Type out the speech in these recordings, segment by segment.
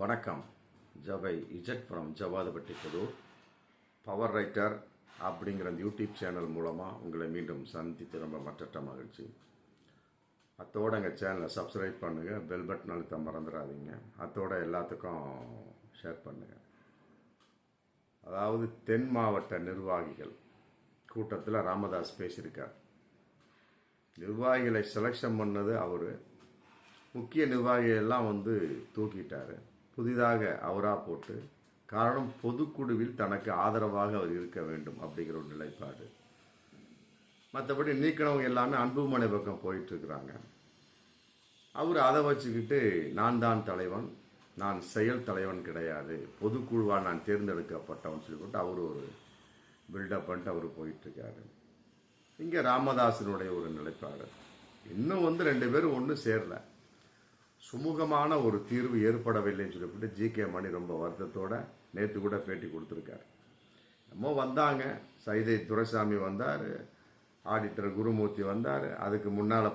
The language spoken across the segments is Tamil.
வணக்கம். ஜவை இஜட் from Javadhupatti Pudur. Power writer அப்படிங்கிற அந்த யூடியூப் சேனல் மூலமாக உங்களை மீண்டும் சந்தித்து ரொம்ப மற்ற மகிழ்ச்சி. அத்தோட எங்கள் சேனலை சப்ஸ்கிரைப் பண்ணுங்கள், பெல் பட்டன் அழுத்த மறந்துடாதீங்க. அத்தோட எல்லாத்துக்கும் ஷேர் பண்ணுங்கள். அதாவது தென் மாவட்ட நிர்வாகிகள் கூட்டத்தில் ராமதாஸ் பேசியிருக்கார். நிர்வாகிகளை செலெக்ஷன் பண்ணது அவர், முக்கிய நிர்வாகிகளெல்லாம் தூக்கிட்டார். புதிதாக அவராக போட்டு, காரணம் பொதுக்குழுவில் தனக்கு ஆதரவாக அவர் இருக்க வேண்டும் அப்படிங்கிற ஒரு நிலைப்பாடு. மற்றபடி நீக்கினவங்க எல்லாமே அன்புமணி பக்கம் போயிட்டு இருக்கிறாங்க. அவர் அதை வச்சுக்கிட்டு நான் தான் தலைவன், நான் செயல் தலைவன் கிடையாது, பொதுக்குழுவால் நான் தேர்ந்தெடுக்கப்பட்டவன் சொல்லிவிட்டு அவர் ஒரு பில்டப் பண்ணிட்டு அவர் போயிட்டுருக்காரு. இங்கே ராமதாசனுடைய ஒரு நிலைப்பாடு இன்னும் 2 பேரும் ஒன்றும் சேரல, சுமூகமான ஒரு தீர்வு ஏற்படவில்லைன்னு சொல்லிவிட்டு ஜி.கே. மணி ரொம்ப வருத்தத்தோட நேற்று கூட பேட்டி கொடுத்துருக்காரு. நம்ம வந்தாங்க, சைதை துரைசாமி வந்தார், ஆடிட்டர் குருமூர்த்தி வந்தார், அதுக்கு முன்னால்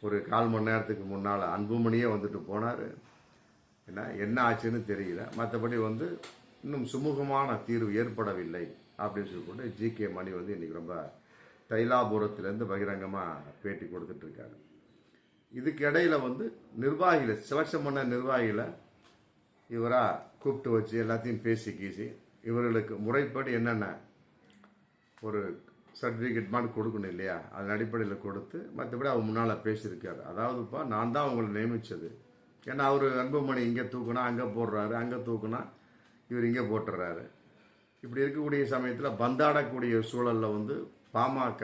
ஒரு 1/4 மணி நேரத்துக்கு முன்னால் அன்புமணியே வந்துட்டு போனார். என்ன ஆச்சுன்னு தெரியல. மற்றபடி இன்னும் சுமூகமான தீர்வு ஏற்படவில்லை அப்படின்னு சொல்லிட்டு ஜி.கே. மணி இன்னைக்கு ரொம்ப தைலாபுரத்திலேருந்து பகிரங்கமாக பேட்டி கொடுத்துட்ருக்காரு. இதுக்கு இடையில நிர்வாகிகளை செலக்ஷன் பண்ண நிர்வாகிகளை இவராக கூப்பிட்டு வச்சு எல்லாத்தையும் பேசி கீசி இவர்களுக்கு முறைப்படி என்னென்ன ஒரு சர்டிஃபிகேட் மாதிரி கொடுக்கணும் இல்லையா, அதன் அடிப்படையில் கொடுத்து மற்றபடி அவர் முன்னால் பேசியிருக்காரு. அதாவதுப்பா, நான் தான் உங்களை நியமித்தது. ஏன்னா அவர் அன்புமணி இங்கே தூக்குனா அங்கே போடுறாரு, அங்கே தூக்குனா இவர் இங்கே போட்டுடுறாரு. இப்படி இருக்கக்கூடிய சமயத்தில் பந்தாடக்கூடிய சூழலில் பாமக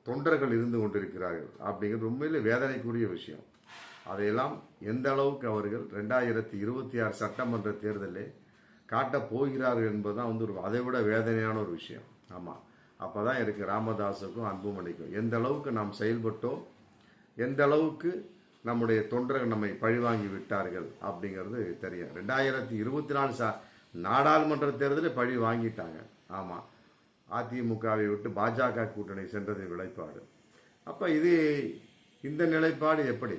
தொண்டர்கள் இருந்து கொண்டிருக்கிறார்கள் அப்படிங்கிறது உண்மையிலே வேதனைக்குரிய விஷயம். அதையெல்லாம் எந்த அளவுக்கு அவர்கள் 2026 சட்டமன்ற தேர்தலில் காட்டப் போகிறார்கள் என்பதுதான் ஒரு அதை விட வேதனையான ஒரு விஷயம். ஆமாம், அப்போ தான் இருக்குது ராமதாஸுக்கும் அன்புமணிக்கும் எந்த அளவுக்கு நாம் செயல்பட்டோம், எந்த அளவுக்கு நம்முடைய தொண்டர்கள் நம்மை பழிவாங்கி விட்டார்கள் அப்படிங்கிறது தெரியும். 2024 நாடாளுமன்ற தேர்தலில் பழி வாங்கிட்டாங்க. ஆமாம், அதிமுகவை விட்டு பாஜக கூட்டணி சென்றதின் விளைப்பாடு. அப்போ இந்த நிலைப்பாடு எப்படி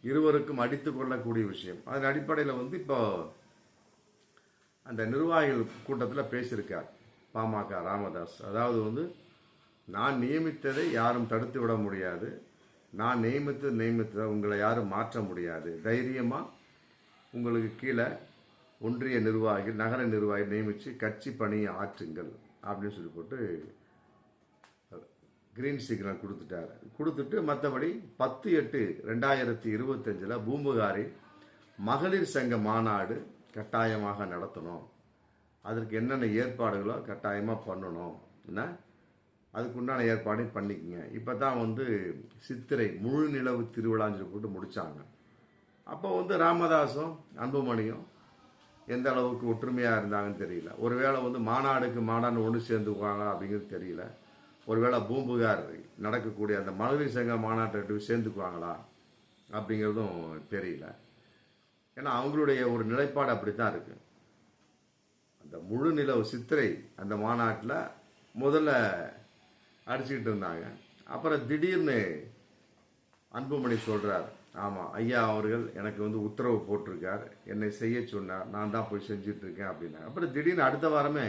இருவருக்கும் அடித்து கொள்ளக்கூடிய விஷயம். அதன் அடிப்படையில் இப்போ அந்த நிர்வாகிகள் கூட்டத்தில் பேசியிருக்கார் பாமக ராமதாஸ். அதாவது நான் நியமித்ததை யாரும் தடுத்து விட முடியாது, நான் நியமித்ததை உங்களை யாரும் மாற்ற முடியாது, தைரியமாக உங்களுக்கு கீழே ஒன்றிய நிர்வாகிகள் நகர நிர்வாகிகள் நியமித்து கட்சி பணியை ஆற்றுங்கள் அப்படின்னு சொல்லி போட்டு கிரீன் சிக்னல் கொடுத்துட்டு மற்றபடி 10/8/2025 பூம்புகாரில் மகளிர் சங்க மாநாடு கட்டாயமாக நடத்தணும், அதற்கு என்னென்ன ஏற்பாடுகளோ கட்டாயமாக பண்ணணும், என்ன அதுக்குண்டான ஏற்பாடையும் பண்ணிக்கங்க. இப்போ தான் சித்திரை முழு நிலவு திருவிழான்னு சொல்லி போட்டு முடித்தாங்க. அப்போ ராமதாஸும் அன்புமணியும் எந்த அளவுக்கு ஒற்றுமையாக இருந்தாங்கன்னு தெரியல. ஒருவேளை மாநாடுக்கு மாநாடு ஒன்று சேர்ந்துக்குவாங்க அப்படிங்கிறது தெரியல. ஒருவேளை பூம்புகார் நடக்கக்கூடிய அந்த மகளிர் சங்க மாநாட்டை சேர்ந்துக்குவாங்களா அப்படிங்கிறதும் தெரியல. ஏன்னா அவங்களுடைய ஒரு நிலைப்பாடு அப்படி தான் இருக்கு. அந்த முழு நிலவு சித்திரை அந்த மாநாட்டில் முதல்ல அடிச்சுக்கிட்டு இருந்தாங்க. அப்புறம் திடீர்னு அன்புமணி சொல்கிறார், ஆமாம் ஐயா அவர்கள் எனக்கு உத்தரவு போட்டிருக்கார், என்னை செய்ய சொன்னார், நான் தான் போய் செஞ்சிட்ருக்கேன் அப்படின்னா. அப்புறம் திடீர்னு அடுத்த வாரமே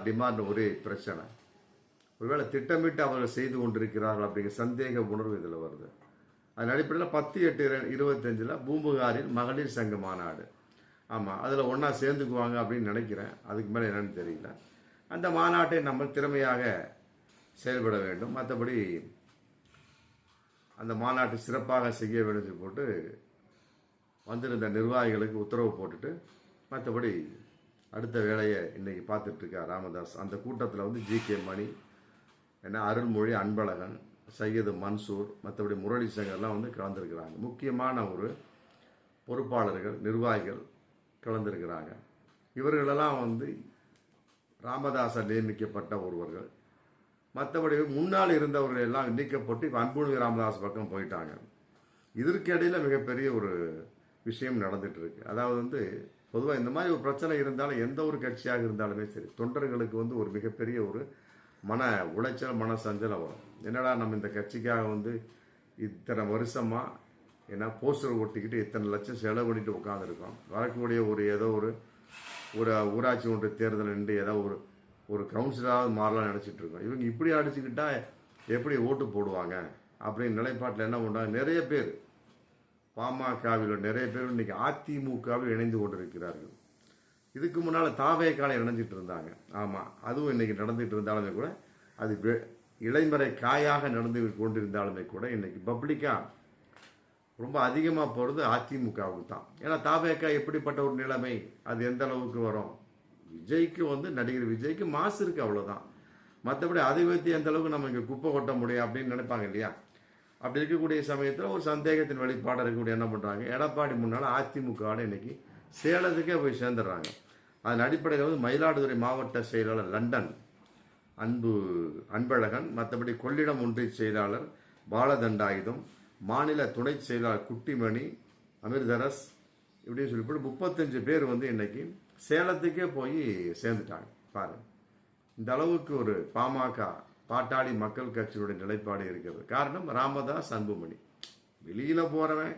டிமாண்ட் ஒரே பிரச்சனை. ஒருவேளை திட்டமிட்டு அவர்கள் செய்து கொண்டிருக்கிறார்கள் அப்படிங்கிற சந்தேக உணர்வு இதில் வருது. அதன் அடிப்படையில் 10/8/25 பூம்புகாரில் மகளிர் சங்க மாநாடு. ஆமாம், அதில் ஒன்றா சேர்ந்துக்குவாங்க அப்படின்னு நினைக்கிறேன். அதுக்கு மேலே என்னன்னு தெரியல. அந்த மாநாட்டை நம்ம திறமையாக செயல்பட வேண்டும், மற்றபடி அந்த மாநாட்டை சிறப்பாக செய்ய வேண்டும் போட்டு வந்திருந்த நிர்வாகிகளுக்கு உத்தரவு போட்டுட்டு மற்றபடி அடுத்த வேலையை இன்னைக்கு பார்த்துட்ருக்கார் ராமதாஸ். அந்த கூட்டத்தில் ஜி.கே. மணி, அருள்மொழி, அன்பழகன், சையது மன்சூர், மற்றபடி முரளி சங்கர்லாம் கலந்துருக்கிறாங்க. முக்கியமான ஒரு பொறுப்பாளர்கள் நிர்வாகிகள் கலந்துருக்கிறாங்க. இவர்களெல்லாம் ராமதாஸால் நியமிக்கப்பட்ட ஒருவர்கள். மற்றபடி முன்னால் இருந்தவர்கள் எல்லாம் நீக்கப்பட்டு இப்போ அன்புமணி ராமதாஸ் பக்கம் போயிட்டாங்க. இதற்கு இடையில மிகப்பெரிய ஒரு விஷயம் நடந்துட்டு இருக்கு. அதாவது பொதுவாக இந்த மாதிரி ஒரு பிரச்சனை இருந்தாலும் எந்த ஒரு கட்சியாக இருந்தாலுமே சரி, தொண்டர்களுக்கு ஒரு மிகப்பெரிய ஒரு மன உளைச்சல், மன சஞ்சலம் வரும். என்னடா நம்ம இந்த கட்சிக்காக இத்தனை வருஷமாக ஏன்னா போஸ்டர் ஒட்டிக்கிட்டு இத்தனை லட்சம் செலவு பண்ணிட்டு உட்காந்துருக்கோம். வரக்கூடிய ஏதோ ஒரு ஊராட்சி ஒன்றிய தேர்தல் நின்று ஏதோ ஒரு கவுன்சிலராக மாறலாம் நினச்சிட்டு இருக்கோம். இவங்க இப்படி அடிச்சுக்கிட்டா எப்படி ஓட்டு போடுவாங்க அப்படின்னு நிலைப்பாட்டில் என்ன பண்ணுறாங்க, நிறைய பேர் பாமகவில் நிறைய பேர் இன்னைக்கு அதிமுகவில் இணைந்து கொண்டிருக்கிறார்கள். இதுக்கு முன்னால் தாவேக்கால இணைஞ்சிட்டு இருந்தாங்க. ஆமாம், அதுவும் இன்னைக்கு நடந்துட்டு இருந்தாலுமே கூட அது இளைமறை காயாக நடந்து கொண்டிருந்தாலுமே கூட இன்னைக்கு பப்ளிக்காக ரொம்ப அதிகமாக போகிறது அதிமுகவுக்கு தான். ஏன்னா தாவேக்கா எப்படிப்பட்ட ஒரு நிலைமை, அது எந்த அளவுக்கு வரும், விஜய்க்கு நடிகர் விஜய்க்கு மாசு இருக்கு, அவ்வளோதான். மற்றபடி அதை வைத்து எந்த அளவுக்கு நம்ம இங்கே குப்பை கொட்ட முடியும் அப்படின்னு நினைப்பாங்க இல்லையா. அப்படி இருக்கக்கூடிய சமயத்தில் ஒரு சந்தேகத்தின் வெளிப்பாடு இருக்கக்கூடிய என்ன பண்ணுறாங்க, எடப்பாடி முன்னால் அதிமுகவோட இன்னைக்கு சேலத்துக்கே போய் சேர்ந்துடுறாங்க. அதன் அடிப்படையில் மயிலாடுதுறை மாவட்ட செயலாளர் லண்டன் அன்பழகன், மற்றபடி கொள்ளிடம் ஒன்றிய செயலாளர் பாலதண்டாயுதம், மாநில துணை செயலாளர் குட்டிமணி, அமிர்தரஸ், இப்படின்னு சொல்லிவிட்டு 35 பேர் இன்னைக்கு சேலத்துக்கே போய் சேர்ந்துட்டாங்க. பாருங்க, இந்த அளவுக்கு ஒரு பாமக பாட்டாளி மக்கள் கட்சியினுடைய நிலைப்பாடு இருக்கிறது. காரணம் ராமதாஸ், அன்புமணி. வெளியில போறவன்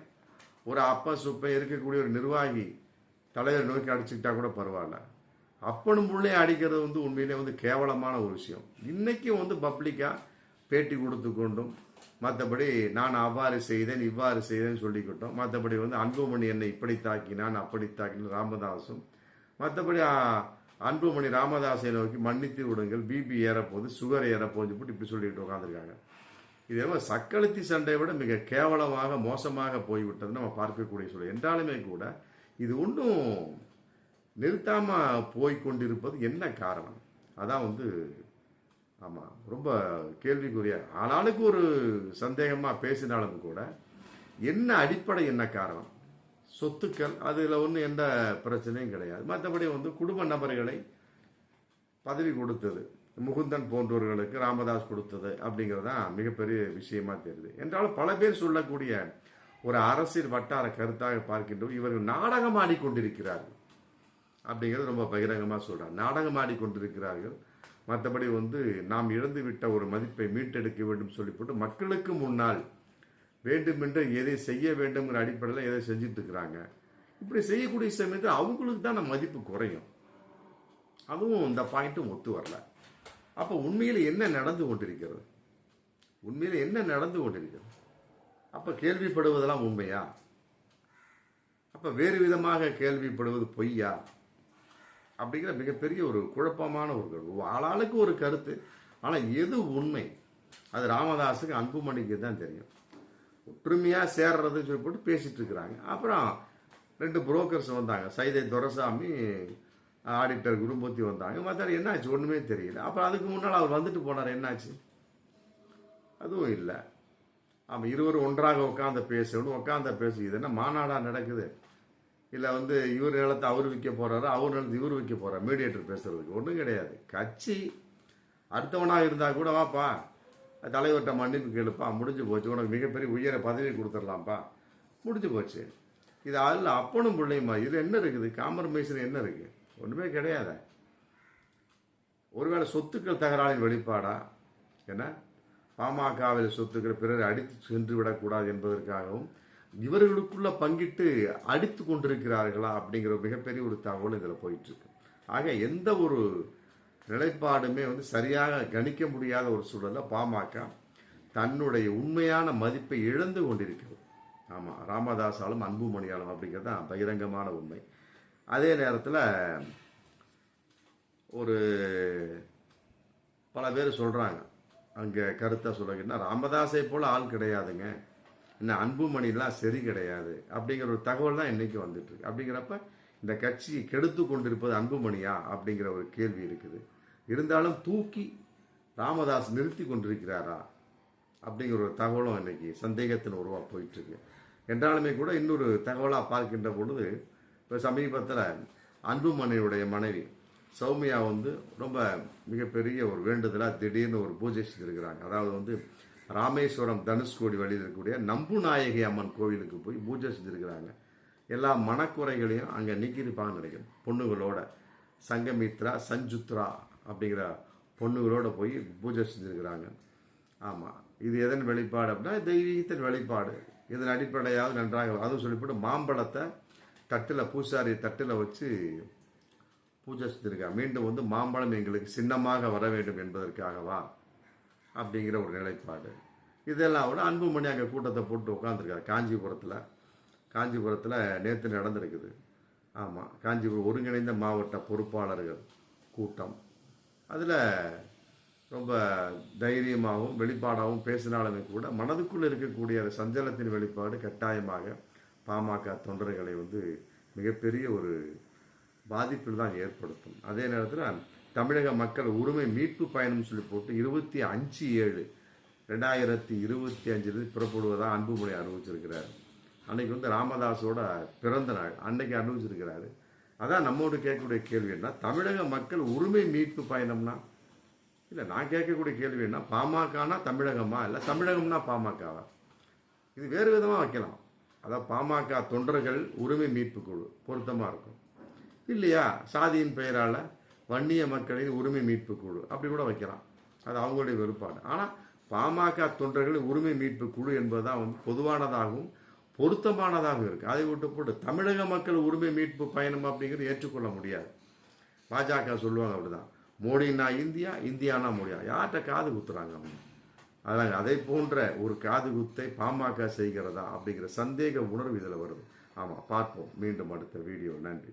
ஒரு அப்ப சுப்பை இருக்கக்கூடிய ஒரு நிர்வாகி தலைவர் நோக்கி அடிச்சுக்கிட்டா கூட பரவாயில்ல, அப்பனும் உள்ளே அடிக்கிறது உண்மையிலே கேவலமான ஒரு விஷயம். இன்னைக்கு பப்ளிக்கா பேட்டி கொடுத்து கொண்டும் மற்றபடி நான் அவ்வாறு செய்தேன் இவ்வாறு செய்தேன்னு சொல்லிக்கிட்டோம். மற்றபடி அன்புமணி என்னை இப்படி தாக்கினான் அப்படி தாக்கினான் ராமதாசும், மற்றபடி அன்புமணி ராமதாஸை நோக்கி மன்னித்து விடுங்கள், பிபி ஏறப்போகுது, சுகர் ஏறப்போகுது இப்படி சொல்லிட்டு உட்காந்துருக்காங்க. இதே சக்களத்தி சண்டையை விட மிக கேவலமாக மோசமாக போய்விட்டது நம்ம பார்க்கக்கூடிய சூழல். என்றாலுமே கூட இது ஒன்றும் நிறுத்தாம போய்கொண்டிருப்பது என்ன காரணம்? அதான் ஆமாம், ரொம்ப கேள்விக்குரிய. ஆளாளுக்கு ஒரு சந்தேகமாக பேசினாலும் கூட என்ன அடிப்படை, என்ன காரணம்? சொத்துக்கள், அதில் எந்த பிரச்சனையும் கிடையாது. மற்றபடி குடும்ப நபர்களை பதவி கொடுத்தது, முகுந்தன் போன்றவர்களுக்கு ராமதாஸ் கொடுத்தது அப்படிங்கிறது தான் மிகப்பெரிய விஷயமா தெரியுது. என்றாலும் பல பேர் சொல்லக்கூடிய ஒரு அரசியல் வட்டார கருத்தாக பார்க்கின்றோம், இவர்கள் நாடகம் ஆடிக்கொண்டிருக்கிறார்கள் அப்படிங்கிறது ரொம்ப பகிரங்கமாக சொல்கிறாங்க. நாடகம் ஆடிக்கொண்டிருக்கிறார்கள். மற்றபடி நாம் இழந்து விட்ட ஒரு மதிப்பை மீட்டெடுக்க வேண்டும் சொல்லிவிட்டு மக்களுக்கு முன்னால் வேண்டுமென்று எதை செய்ய வேண்டும்ங்கிற அடிப்படையில் எதை செஞ்சுட்டு இருக்கிறாங்க. இப்படி செய்யக்கூடிய சமயத்தில் அவங்களுக்கு தான் நம்ம மதிப்பு குறையும். அதுவும் இந்த பாயிண்ட்டும் ஒத்து வரல. அப்போ உண்மையில் என்ன நடந்து கொண்டிருக்கிறது? உண்மையில் என்ன நடந்து கொண்டிருக்கிறது? அப்போ கேள்விப்படுவதெல்லாம் உண்மையா? அப்போ வேறு விதமாக கேள்விப்படுவது பொய்யா? அப்படிங்கிற மிகப்பெரிய ஒரு குழப்பமான ஒரு கருத்து. ஆளாளுக்கு ஒரு கருத்து. ஆனால் எது உண்மை அது ராமதாஸுக்கு அன்புமணிக்கு தான் தெரியும். ஒற்றுமையாக சேர்றதுன்னு சொல்லி போட்டு பேசிட்டு இருக்கிறாங்க. அப்புறம் 2 புரோக்கர்ஸ் வந்தாங்க, சைதை துரைசாமி, ஆடிட்டர் குருமூர்த்தி வந்தாங்க. மற்ற என்னாச்சு ஒன்றுமே தெரியல. அப்புறம் அதுக்கு முன்னால் அவர் வந்துட்டு போனார், என்னாச்சு? அதுவும் இல்லை. ஆமாம், இருவரும் ஒன்றாக உட்காந்து பேசணும். இது என்ன மாநாடாக நடக்குது? இல்லை இவர் நிலத்தை அவர் விற்க போறாரு, அவர் நிலத்தை இவர் விற்க போறாரு, மீடியேட்டர் பேசுறதுக்கு ஒன்றும் கிடையாது. கட்சி அடுத்தவனாக இருந்தால் கூட வாப்பா தலைவர்கிட்ட மன்னிப்பு கேளுப்பா, முடிஞ்சு போச்சு, உனக்கு மிகப்பெரிய உயர பதவி கொடுத்துடலாம்ப்பா, முடிஞ்சு போச்சு. இது அதில் அப்பனும் பிள்ளையுமா? இதில் என்ன இருக்குது? காம்ப்ரமைஸில் என்ன இருக்கு? ஒன்றுமே கிடையாது. ஒருவேளை சொத்துக்கள் தகராறின் வெளிப்பாடா? என்ன பாமகவில் சொத்துக்கள் பிறர் அடித்து சென்று விடக்கூடாது என்பதற்காகவும் இவர்களுக்குள்ள பங்கிட்டு அடித்து கொண்டிருக்கிறார்களா அப்படிங்கிற மிகப்பெரிய ஒரு தகவல் இதில் போயிட்டு இருக்கு. ஆக எந்த ஒரு நிலைப்பாடுமே சரியாக கணிக்க முடியாத ஒரு சூழல்ல பாமக தன்னுடைய உண்மையான மதிப்பை இழந்து கொண்டிருக்கிறது. ஆமாம், ராமதாஸாலும் அன்புமணியாலும் அப்படிங்கிறது தான் பகிரங்கமான உண்மை. அதே நேரத்தில் ஒரு பல பேர் சொல்கிறாங்க, அங்கே கருத்தை சொல்லுங்கன்னா ராமதாஸை போல் ஆள் கிடையாதுங்க, இன்னும் அன்புமணிலாம் சரி கிடையாது அப்படிங்கிற ஒரு தகவல் தான் இன்னைக்கு வந்துட்டு இருக்கு. அப்படிங்கிறப்ப இந்த கட்சியை கெடுத்து கொண்டிருப்பது அன்புமணியா அப்படிங்கிற ஒரு கேள்வி இருக்குது. இருந்தாலும் தூக்கி ராமதாஸ் நிறுத்தி கொண்டிருக்கிறாரா அப்படிங்கிற ஒரு தகவலும் இன்னைக்கு சந்தேகத்தின் உருவா போயிட்டு இருக்கு. என்றாலுமே கூட இன்னொரு தகவலாக பார்க்கின்ற பொழுது, இப்போ சமீபத்தில் அன்புமணியுடைய மனைவி சௌமியா ரொம்ப மிகப்பெரிய ஒரு வேண்டுதலாக திடீர்னு ஒரு பூஜை செஞ்சிருக்கிறாங்க. அதாவது ராமேஸ்வரம் தனுஷ்கோடி வழியில் இருக்கக்கூடிய நம்புநாயகி அம்மன் கோவிலுக்கு போய் பூஜை செஞ்சுருக்கிறாங்க. எல்லா மனக்குறைகளையும் அங்கே நீக்கியிருப்பாங்கன்னு நினைக்கிறேன். பொண்ணுகளோட சங்கமித்ரா, சஞ்சுத்ரா அப்படிங்கிற பொண்ணுகளோட போய் பூஜை செஞ்சுருக்கிறாங்க. ஆமாம், இது எதன் வெளிப்பாடு அப்படின்னா தெய்வீகத்தின் வெளிப்பாடு. இதன் அடிப்படையாவது நன்றாக அதுவும் சொல்லிவிட்டு மாம்பழத்தை தட்டில் பூசாரி தட்டில் வச்சு பூஜை செஞ்சுருக்கா. மீண்டும் வந்து மாம்பழம் எங்களுக்கு சின்னமாக வர வேண்டும் என்பதற்காகவா அப்படிங்கிற ஒரு நிலைப்பாடு. இதெல்லாம் விட அன்புமணி அங்கே கூட்டத்தை போட்டு உட்காந்துருக்காரு காஞ்சிபுரத்தில் நேற்று நடந்திருக்குது. ஆமாம், காஞ்சிபுரம் ஒருங்கிணைந்த மாவட்ட பொறுப்பாளர்கள் கூட்டம். அதில் ரொம்ப தைரியமாகவும் வெளிப்பாடாகவும் பேசினாலுமே கூட மனதுக்குள் இருக்கக்கூடிய சஞ்சலத்தின் வெளிப்பாடு கட்டாயமாக பாமக தொண்டர்களை வந்து மிகப்பெரிய ஒரு பாதிப்பில் தான் ஏற்படுத்தும். அதே நேரத்தில் தமிழக மக்கள் உரிமை மீட்பு பயணம் சொல்லி போட்டு 25/7/2025 புறப்படுவதாக அன்புமணி அறிவிச்சிருக்கிறார். அன்னைக்கு வந்து ராமதாஸோட பிறந்த நாள், அன்னைக்கு அறிவிச்சிருக்கிறாரு. அதான் நம்மோடு கேட்கக்கூடிய கேள்வி என்ன, தமிழக மக்கள் உரிமை மீட்பு பயணம்னா, இல்லை நான் கேட்கக்கூடிய கேள்வி என்ன, பாமகனா தமிழகமா, இல்லை தமிழகம்னா பாமகவா? இது வேறு விதமாக வைக்கலாம். அதாவது பாமக தொண்டர்கள் உரிமை மீட்பு குழு பொருத்தமாக இருக்கும். இல்லையா, சாதியின் பெயரால் வன்னிய மக்களின் உரிமை மீட்பு குழு அப்படி கூட வைக்கலாம். அது அவங்களுடைய வெறுப்பாடு. ஆனால் பாமக தொண்டர்களின் உரிமை மீட்பு குழு என்பதுதான் வந்து பொதுவானதாகவும் பொருத்தமானதாக இருக்குது. அதை விட்டு போட்டு தமிழக மக்கள் உரிமை மீட்பு பயணம் அப்படிங்கிறது ஏற்றுக்கொள்ள முடியாது. பாஜக சொல்லுவாங்க அப்படிதான், மோடினா இந்தியா, இந்தியானா மோடியா. யார்கிட்ட காது குத்துறாங்க அவங்க? அதாங்க, அதை போன்ற ஒரு காது குத்தை பாமக செய்கிறதா அப்படிங்கிற சந்தேக உணர்வு இதில் வருது. ஆமாம், பார்ப்போம் மீண்டும் அடுத்த வீடியோ. நன்றி.